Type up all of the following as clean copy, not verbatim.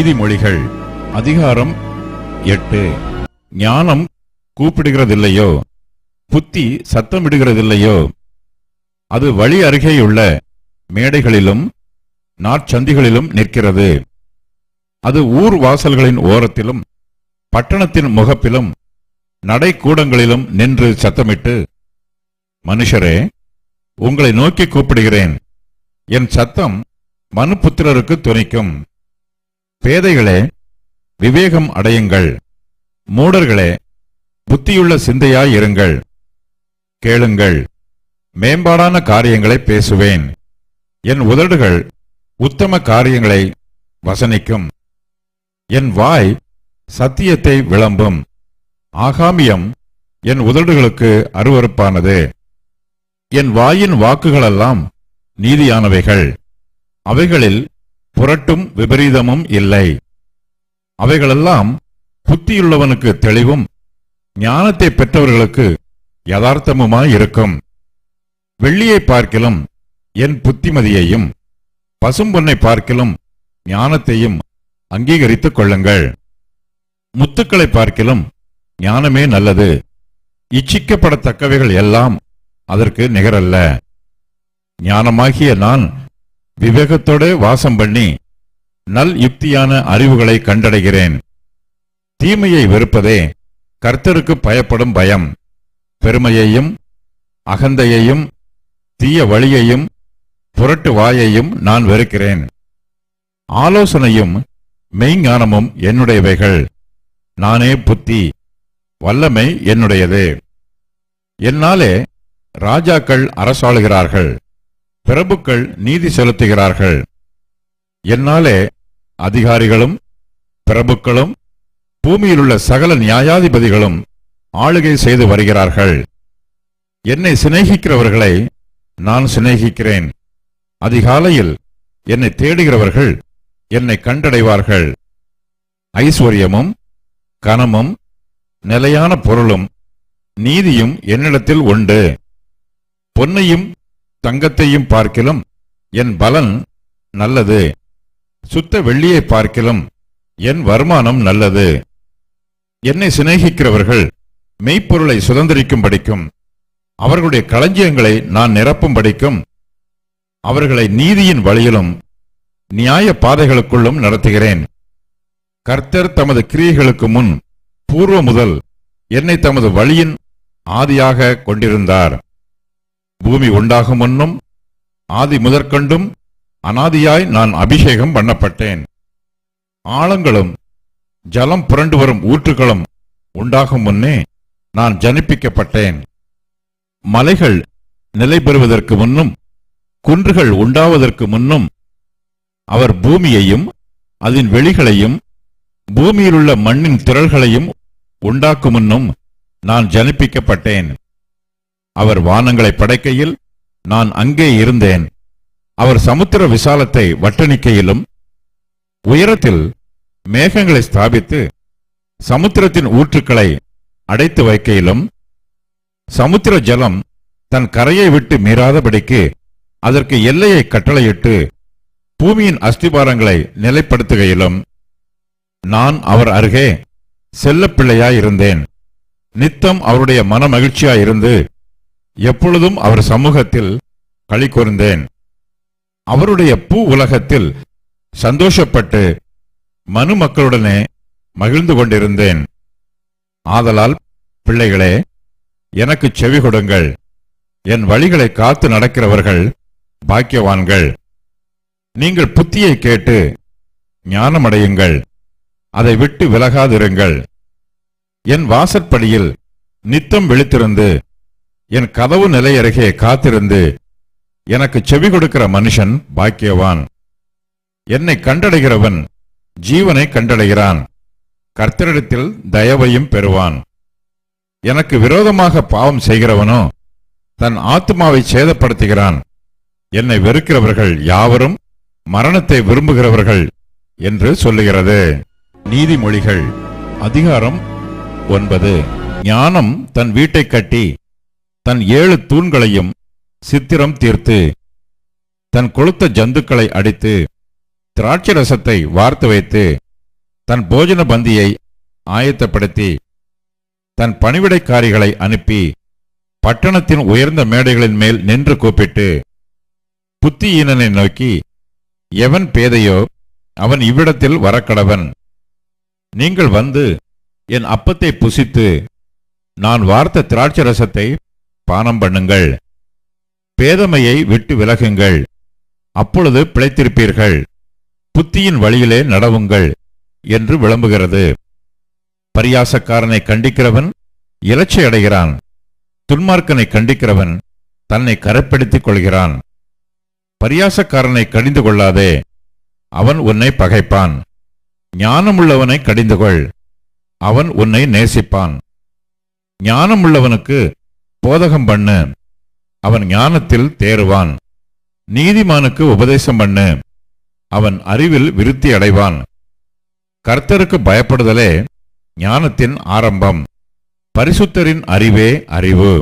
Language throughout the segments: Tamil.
நீதிமொழிகள் அதிகாரம் 8. ஞானம் கூப்பிடுகிறதில்லையோ, புத்தி சத்தமிடுகிறதில்லையோ, அது வழி அருகேயுள்ள மேடைகளிலும் நாற்சந்திகளிலும் நிற்கிறது. அது ஊர் வாசல்களின் ஓரத்திலும் பட்டணத்தின் முகப்பிலும் நடைக்கூடங்களிலும் நின்று சத்தமிட்டு, மனுஷரே, உங்களை நோக்கி கூப்பிடுகிறேன், என் சத்தம் மனுபுத்திரருக்கு துணிக்கும். பேதைகளே, விவேகம் அடையுங்கள், மூடர்களே, புத்தியுள்ள சிந்தையாயிருங்கள். கேளுங்கள், மேம்பாடான காரியங்களை பேசுவேன், என் உதடுகள் உத்தம காரியங்களை வசனிக்கும். என் வாய் சத்தியத்தை விளம்பும், ஆகாமியம் என் உதடுகளுக்கு அருவருப்பானது. என் வாயின் வாக்குகளெல்லாம் நீதியானவைகள், அவைகளில் புரட்டும் விபரீதமும் இல்லை. அவைகளெல்லாம் புத்தியுள்ளவனுக்கு தெளிவும் ஞானத்தை பெற்றவர்களுக்கு யதார்த்தமுமாயிருக்கும். வெள்ளியை பார்க்கிலும் என் புத்திமதியையும் பசும்பொன்னை பார்க்கிலும் ஞானத்தையும் அங்கீகரித்துக் கொள்ளுங்கள். முத்துக்களை பார்க்கிலும் ஞானமே நல்லது, இச்சிக்கப்படத்தக்கவைகள் எல்லாம் அதற்கு நிகரல்ல. ஞானமாகிய நான் விவேகத்தோடு வாசம் பண்ணி நல் யுக்தியான அறிவுகளை கண்டடைகிறேன். தீமையை வெறுப்பதே கர்த்தருக்கு பயப்படும் பயம். பெருமையையும் அகந்தையையும் தீய வழியையும் புரட்டு வாயையும் நான் வெறுக்கிறேன். ஆலோசனையும் மெய்ஞானமும் என்னுடையவைகள். நானே புத்தி, வல்லமை என்னுடையது. என்னாலே ராஜாக்கள் அரசாளுகிறார்கள், பிரபுக்கள் நீதி செலுத்துகிறார்கள். என்னாலே அதிகாரிகளும் பிரபுக்களும் பூமியிலுள்ள சகல நியாயாதிபதிகளும் ஆளுகை செய்து வருகிறார்கள். என்னை சிநேகிக்கிறவர்களை நான் சிநேகிக்கிறேன். அதிகாலையில் என்னை தேடுகிறவர்கள் என்னை கண்டடைவார்கள். ஐஸ்வர்யமும் கனமும் நிலையான பொருளும் நீதியும் என்னிடத்தில் உண்டு. பொன்னையும் தங்கத்தையும் பார்க்கிலும் என் பலன் நல்லது, சுத்த வெள்ளியை பார்க்கிலும் என் வருமானம் நல்லது. என்னை சிநேகிக்கிறவர்கள் மெய்ப்பொருளை சுதந்திரிக்கும்படிக்கும் அவர்களுடைய களஞ்சியங்களை நான் நிரப்பும்படிக்கும் அவர்களை நீதியின் வழியிலும் நியாய பாதைகளுக்குள்ளும் நடத்துகிறேன். கர்த்தர் தமது கிரியைகளுக்கு முன் பூர்வ முதல் என்னை தமது வழியின் ஆதியாக கொண்டிருந்தார். பூமி உண்டாகும் முன்னும் ஆதி முதற்கொண்டும் அனாதியாய் நான் அபிஷேகம் பண்ணப்பட்டேன். ஆழங்களும் ஜலம் புரண்டு வரும் ஊற்றுகளும் உண்டாகும் முன்னே நான் ஜனிப்பிக்கப்பட்டேன். மலைகள் நிலை பெறுவதற்கு முன்னும் குன்றுகள் உண்டாவதற்கு முன்னும் அவர் பூமியையும் அதன் வெளிகளையும் பூமியிலுள்ள மண்ணின் திரள்களையும் உண்டாக்கும் முன்னும் நான் ஜனிப்பிக்கப்பட்டேன். அவர் வானங்களை படைக்கையில் நான் அங்கே இருந்தேன். அவர் சமுத்திர விசாலத்தை வட்டணிக்கையிலும் உயரத்தில் மேகங்களை ஸ்தாபித்து சமுத்திரத்தின் ஊற்றுக்களை அடைத்து வைக்கையிலும் சமுத்திர ஜலம் தன் கரையை விட்டு மீறாதபடிக்கு அதற்கு எல்லையை கட்டளையிட்டு பூமியின் அஸ்திபாரங்களை நிலைப்படுத்துகையிலும் நான் அவர் அருகே செல்லப்பிள்ளையாயிருந்தேன். நித்தம் அவருடைய மன மகிழ்ச்சியாயிருந்து எப்பொழுதும் அவர் சமூகத்தில் களி கூர்ந்தேன். அவருடைய பூ உலகத்தில் சந்தோஷப்பட்டு மனு மக்களுடனே மகிழ்ந்து கொண்டிருந்தேன். ஆதலால் பிள்ளைகளே, எனக்கு செவி கொடுங்கள். என் வழிகளை காத்து நடக்கிறவர்கள் பாக்கியவான்கள். நீங்கள் புத்தியை கேட்டு ஞானமடையுங்கள், அதை விட்டு விலகாதிருங்கள். என் வாசற்படியில் நித்தம் விழித்திருந்து என் கதவு நிலை அருகே காத்திருந்து எனக்கு செவி கொடுக்கிற மனுஷன் பாக்கியவான். என்னை கண்டடைகிறவன் ஜீவனை கண்டடைகிறான், கர்த்தரிடத்தில் தயவையும் பெறுவான். எனக்கு விரோதமாக பாவம் செய்கிறவனோ தன் ஆத்துமாவை சேதப்படுத்துகிறான். என்னை வெறுக்கிறவர்கள் யாவரும் மரணத்தை விரும்புகிறவர்கள் என்று சொல்லுகிறது. நீதிமொழிகள் அதிகாரம் 9. ஞானம் தன் வீட்டை கட்டி தன் 7 தூண்களையும் சித்திரம் தீர்த்து தன் கொழுத்த ஜந்துக்களை அடித்து திராட்சை ரசத்தை வார்த்து வைத்து தன் போஜன பந்தியை ஆயத்தப்படுத்தி தன் பணிவிடைக்காரிகளை அனுப்பி பட்டணத்தின் உயர்ந்த மேடைகளின் மேல் நின்று கூப்பிட்டு புத்தியீனனை நோக்கி, எவன் பேதையோ அவன் இவ்விடத்தில் வரக்கடவன். நீங்கள் வந்து என் அப்பத்தை புசித்து நான் வார்த்த திராட்சரசத்தை பானம் பண்ணுங்கள். பேதமையை விட்டு விலகுங்கள், அப்பொழுது பிழைத்திருப்பீர்கள். புத்தியின் வழியிலே நடவுங்கள் என்று விளம்புகிறது. பரியாசக்காரனை கண்டிக்கிறவன் இலச்சை அடைகிறான். துன்மார்க்கனை கண்டிக்கிறவன் தன்னை கரைப்படுத்திக் கொள்கிறான். பரியாசக்காரனை கடிந்து கொள்ளாதே, அவன் உன்னை பகைப்பான். ஞானமுள்ளவனை கடிந்து கொள், அவன் உன்னை நேசிப்பான். ஞானமுள்ளவனுக்கு போதகம் பண்ணு, அவன் ஞானத்தில் தேறுவான். நீதிமானுக்கு உபதேசம் பண்ணு, அவன் அறிவில் விருத்தி அடைவான். கர்த்தருக்கு பயப்படுதலே ஞானத்தின் ஆரம்பம், பரிசுத்தரின் அறிவே அறிவு.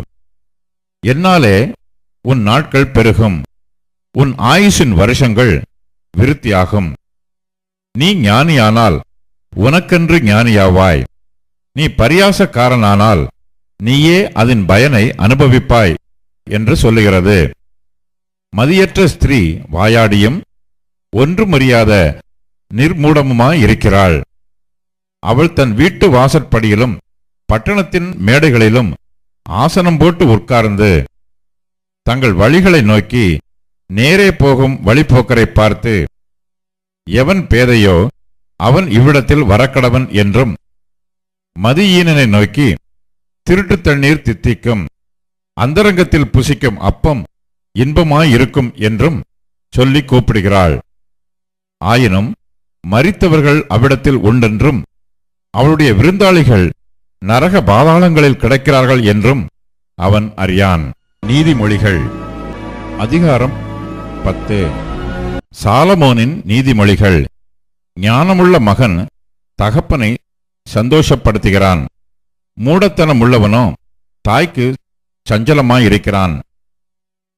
என்னாலே உன் நாட்கள் பெருகும், உன் ஆயுசின் வருஷங்கள் விருத்தியாகும். நீ ஞானியானால் உனக்கென்று ஞானியாவாய். நீ பரியாசக்காரனானால் நீயே அதன் பயனை அனுபவிப்பாய் என்று சொல்லுகிறது. மதியற்ற ஸ்திரீ வாயாடியும் ஒன்றுமறியாத நிர்மூடமுமாயிருக்கிறாள். அவள் தன் வீட்டு வாசற்படியிலும் பட்டணத்தின் மேடைகளிலும் ஆசனம் போட்டு உட்கார்ந்து தங்கள் வழிகளை நோக்கி நேரே போகும் வழிபோக்கரை பார்த்து, எவன் பேதையோ அவன் இவ்விடத்தில் வரக்கடவன் என்றும், மதியீனனை நோக்கி திருட்டு தண்ணீர் தித்திக்கும், அந்தரங்கத்தில் புசிக்கும் அப்பம் இன்பமாயிருக்கும் என்றும் சொல்லி கூப்பிடுகிறாள். ஆயினும் மரித்தவர்கள் அவ்விடத்தில் உண்டென்றும் அவளுடைய விருந்தாளிகள் நரக பாதாளங்களில் கிடக்கிறார்கள் என்றும் அவன் அறியான். நீதிமொழிகள் அதிகாரம் 10. சாலமோனின் நீதிமொழிகள். ஞானமுள்ள மகன் தகப்பனை சந்தோஷப்படுத்துகிறான், மூடத்தனமுள்ளவனோ தாய்க்கு சஞ்சலமாயிருக்கிறான்.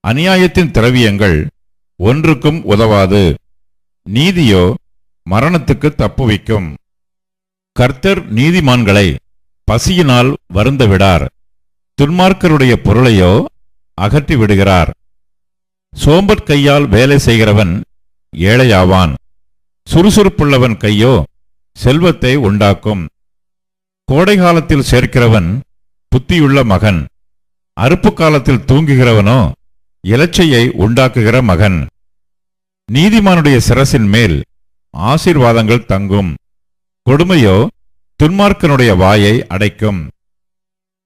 அநியாயத்தின் திரவியங்கள் ஒன்றுக்கும் உதவாது, நீதியோ மரணத்துக்கு தப்புவிக்கும். கர்த்தர் நீதிமான்களை பசியினால் வருந்த விடார், துன்மார்க்கருடைய பொருளையோ அகற்றி விடுகிறார். சோம்பற் கையால் வேலை செய்கிறவன் ஏழையாவான், சுறுசுறுப்புள்ளவன் கையோ செல்வத்தை உண்டாக்கும். கோடை காலத்தில் சேர்க்கிறவன் புத்தியுள்ள மகன், அறுப்பு காலத்தில் தூங்குகிறவனோ இலச்சையை உண்டாக்குகிற மகன். நீதிமானுடைய சிரசின் மேல் ஆசீர்வாதங்கள் தங்கும், கொடுமையோ துன்மார்க்கனுடைய வாயை அடைக்கும்.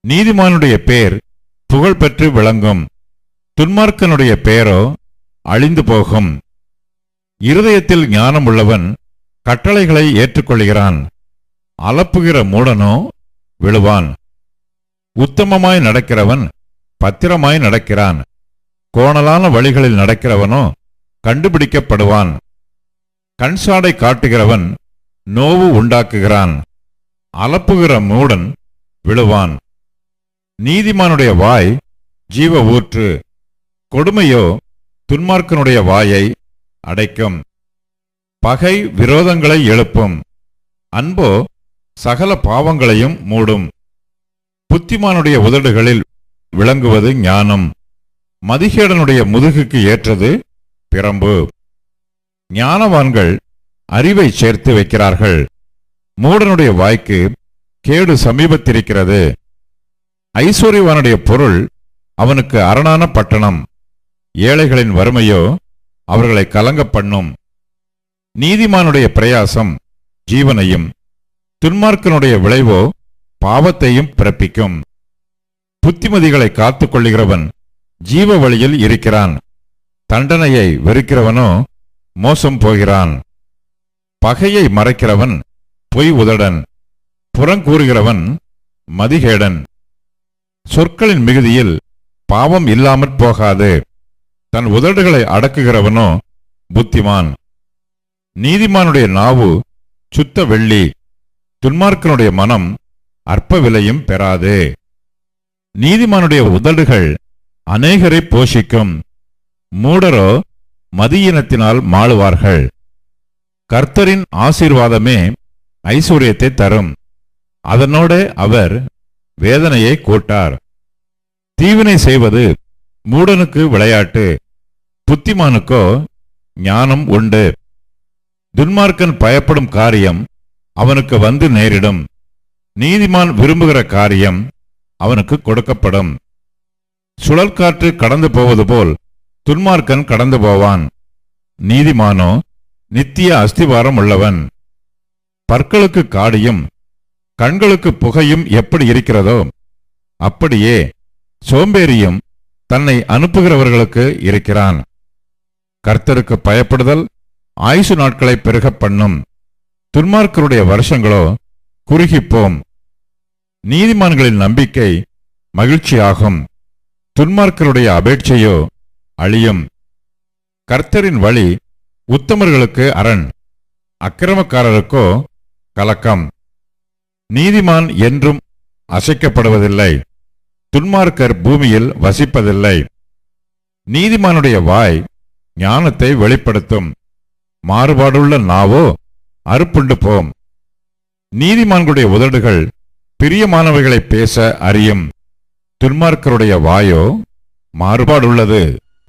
நீதிமானுடைய பேர் புகழ்பெற்று விளங்கும், துன்மார்க்கனுடைய பேரோ அழிந்து போகும். இருதயத்தில் ஞானம் உள்ளவன் கட்டளைகளை ஏற்றுக்கொள்கிறான், அலப்புகிற மூடனோ விழுவான். உத்தமமாய் நடக்கிறவன் பத்திரமாய் நடக்கிறான், கோணலான வழிகளில் நடக்கிறவனோ கண்டுபிடிக்கப்படுவான். கண்சாடை காட்டுகிறவன் நோவு உண்டாக்குகிறான், அலப்புகிற மூடன் விழுவான். நீதிமானுடைய வாய் ஜீவ ஊற்று, கொடுமையோ துன்மார்க்கனுடைய வாயை அடைக்கும். பகை விரோதங்களை எழுப்பும், அன்போ சகல பாவங்களையும் மூடும். புத்திமானுடைய உதடுகளில் விளங்குவது ஞானம், மதிகேடனுடைய முதுகுக்கு ஏற்றது பிரம்பு. ஞானவான்கள் அறிவை சேர்த்து வைக்கிறார்கள், மூடனுடைய வாய்க்கு கேடு சமீபத்திருக்கிறது. ஐஸ்வர்யவானுடைய பொருள் அவனுக்கு அரணான பட்டணம், ஏழைகளின் வறுமையோ அவர்களை கலங்க பண்ணும். நீதிமானுடைய பிரயாசம் ஜீவனையும், துன்மார்க்கனுடைய விளைவோ பாவத்தையும் பிறப்பிக்கும். புத்திமதிகளை காத்துக் கொள்ளுகிறவன் ஜீவ வழியில் இருக்கிறான், தண்டனையை வெறுக்கிறவனோ மோசம் போகிறான். பகையை மறைக்கிறவன் பொய் உதடன், புறங்கூறுகிறவன் மதிகேடன். சொற்களின் மிகுதியில் பாவம் இல்லாமற் போகாது, தன் உதடுகளை அடக்குகிறவனோ புத்திமான். நீதிமானுடைய நாவு சுத்த வெள்ளி, துன்மார்க்கனுடைய மனம் அற்ப விலையும் பெறாது. நீதிமானுடைய உதடுகள் அநேகரை போஷிக்கும், மூடரோ மதியினத்தினால் மாளுவார்கள். கர்த்தரின் ஆசீர்வாதமே ஐஸ்வர்யத்தை தரும். அதனோட அவர் வேதனையை கூட்டார். தீவினை செய்வது மூடனுக்கு விளையாட்டு, புத்திமானுக்கோ ஞானம் உண்டு. துன்மார்க்கன் பயப்படும் காரியம் அவனுக்கு வந்து நேரிடும். நீதிமான் விரும்புகிற காரியம் அவனுக்கு கொடுக்கப்படும். சுழற்காற்று கடந்து போவது போல் துன்மார்க்கன் கடந்து போவான். நீதிமானோ நித்திய அஸ்திவாரம் உள்ளவன். பற்களுக்கு காடியும் கண்களுக்கு புகையும் எப்படி இருக்கிறதோ அப்படியே சோம்பேறியும் தன்னை அனுப்புகிறவர்களுக்கு இருக்கிறான். கர்த்தருக்கு பயப்படுதல் ஆயுசு நாட்களை பெருகப் பண்ணும். துன்மார்க்கருடைய வருஷங்களோ குறுகிப்போம். நீதிமான்களின் நம்பிக்கை மகிழ்ச்சியாகும். துன்மார்க்கருடைய அபேட்சையோ அழியும். கர்த்தரின் வழி உத்தமர்களுக்கு அரண், அக்கிரமக்காரருக்கோ கலக்கம். நீதிமான் என்றும் அசைக்கப்படுவதில்லை, துன்மார்க்கர் பூமியில் வசிப்பதில்லை. நீதிமானுடைய வாய் ஞானத்தை வெளிப்படுத்தும், மாறுபாடுள்ள நாவோ அறுப்புண்டு போம். நீதிமான்களுடைய உதடுகள் பிரியமானவைகளை பேச அறியும், துன்மார்க்கருடைய வாயோ மாறுபாடுள்ளது.